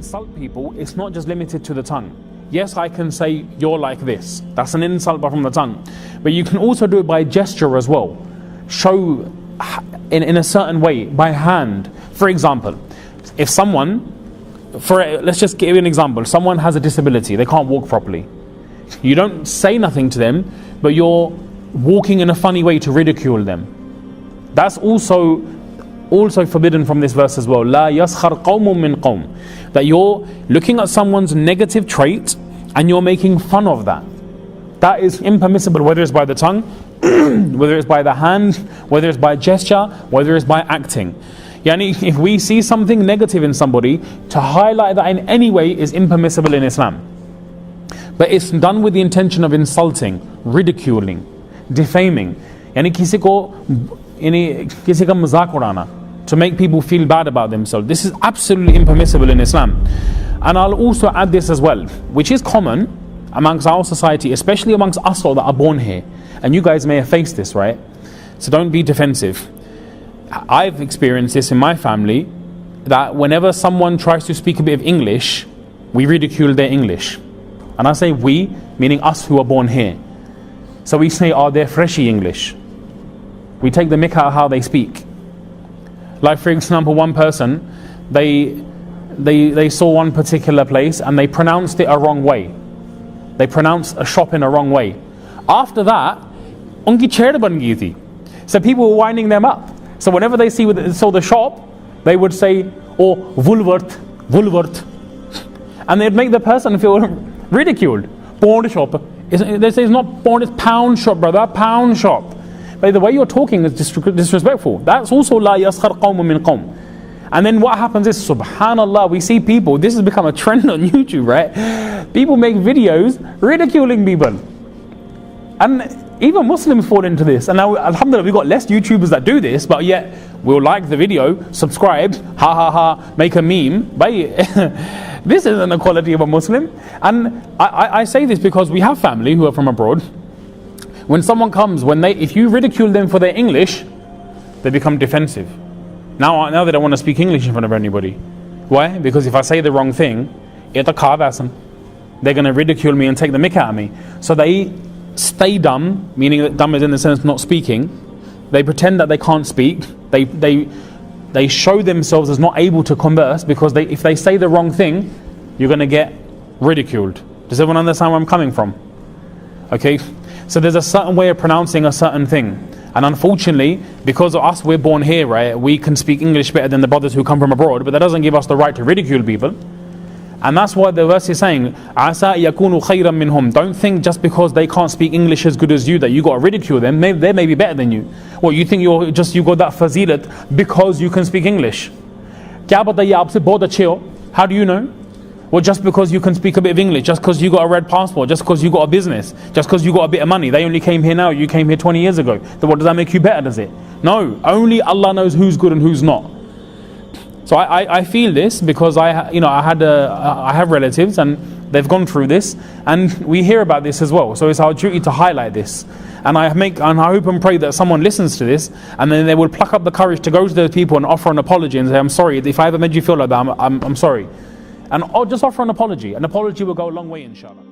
insult people, it's not just limited to the tongue. Yes, I can say you're like this. That's an insult from the tongue. But you can also do it by gesture as well. Show in a certain way, by hand. For example, if someone, let's just give you an example. Someone has a disability, they can't walk properly. You don't say nothing to them, but you're walking in a funny way to ridicule them. That's also forbidden from this verse as well. لا يسخر قوم من قوم. That you're looking at someone's negative trait and you're making fun of that. That is impermissible, whether it's by the tongue, whether it's by the hand, whether it's by gesture, whether it's by acting. Yani, if we see something negative in somebody, to highlight that in any way is impermissible in Islam. But it's done with the intention of insulting, ridiculing, defaming. Yani किसी का मजाक उड़ाना, to make people feel bad about themselves. This is absolutely impermissible in Islam. And I'll also add this as well, which is common amongst our society, especially amongst us all that are born here. And you guys may have faced this, right? So don't be defensive. I've experienced this in my family, that whenever someone tries to speak a bit of English, we ridicule their English. And I say we, meaning us who are born here. So we say, oh, they're freshy English. We take the mick out of how they speak. Like for example, one person, they saw one particular place and they pronounced it a wrong way. They pronounced a shop in a wrong way. After that, unki chair ban gayi thi. So people were winding them up. So whenever they saw the shop, they would say, oh, Woolworth. And they'd make the person feel ridiculed. Pound shop. They say it's not pound, it's pound shop, brother, pound shop. But the way you're talking is disrespectful. That's also la yaskhar qawmun min qawm. And then what happens is, subhanallah, we see people, this has become a trend on YouTube, right? People make videos ridiculing people. And even Muslims fall into this. And now, alhamdulillah, we've got less YouTubers that do this, but yet we'll like the video, subscribe, make a meme. This isn't the quality of a Muslim. And I say this because we have family who are from abroad. When someone comes, if you ridicule them for their English, they become defensive. Now they don't want to speak English in front of anybody. Why? Because if I say the wrong thing, they're going to ridicule me and take the mick out of me. So they stay dumb, meaning that dumb is in the sense not speaking. They pretend that they can't speak. They show themselves as not able to converse, because if they say the wrong thing, you're going to get ridiculed. Does everyone understand where I'm coming from? Okay? So there's a certain way of pronouncing a certain thing. And unfortunately, because of us, we're born here, right? We can speak English better than the brothers who come from abroad, but that doesn't give us the right to ridicule people. And that's what the verse is saying. Asa yakunu khayran minhum. Don't think just because they can't speak English as good as you that you got to ridicule them. They may be better than you. Well, you think you got that fazilat because you can speak English. How do you know? Well, just because you can speak a bit of English, just because you got a red passport, just because you got a business, just because you got a bit of money. They only came here now, you came here 20 years ago. Then what does that make you better, does it? No, only Allah knows who's good and who's not. So I feel this because I have relatives and they've gone through this, and we hear about this as well. So it's our duty to highlight this. And I hope and pray that someone listens to this, and then they will pluck up the courage to go to those people and offer an apology and say, I'm sorry, if I ever made you feel like that, I'm sorry. And just offer an apology. An apology will go a long way, inshallah.